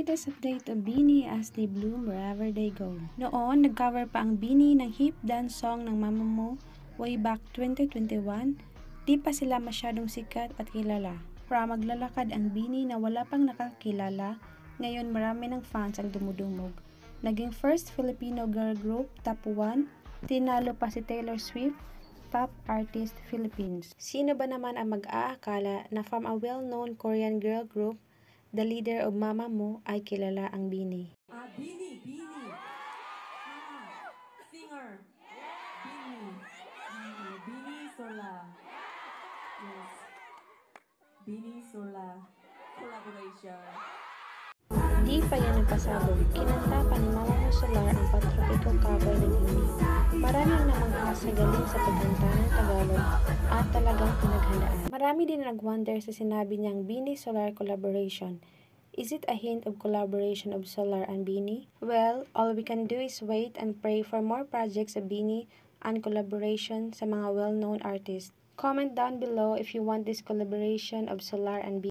latest update of BINI as they bloom wherever they go. Noon, nag-cover pa ang BINI ng hip dance song ng Mama Mo way back 2021. Di pa sila masyadong sikat at kilala. Para maglalakad ang BINI na wala pang nakakilala, ngayon marami ng fans ang dumudumog. Naging first Filipino girl group, top 1, tinalo pa si Taylor Swift, Top Artist Philippines. Sino ba naman ang mag-aakala na from a well-known Korean girl group, the leader of Mama Mo ay kilala ang BINI. BINI. Singer. BINI Sola. Yes. BINI Sola. Collaboration. Di pa yan nagpasabog, kinanta pa ni Mama Mo Solar ang patropiko cover ng BINI. Maraming namangha galing sa paghanta ng Tagalog at talagang pinaghandaan. Marami din nag-wonder sa sinabi niyang BINI Solar collaboration. Is it a hint of collaboration of Solar and BINI? Well, all we can do is wait and pray for more projects of BINI and collaboration sa mga well-known artists. Comment down below if you want this collaboration of Solar and BINI.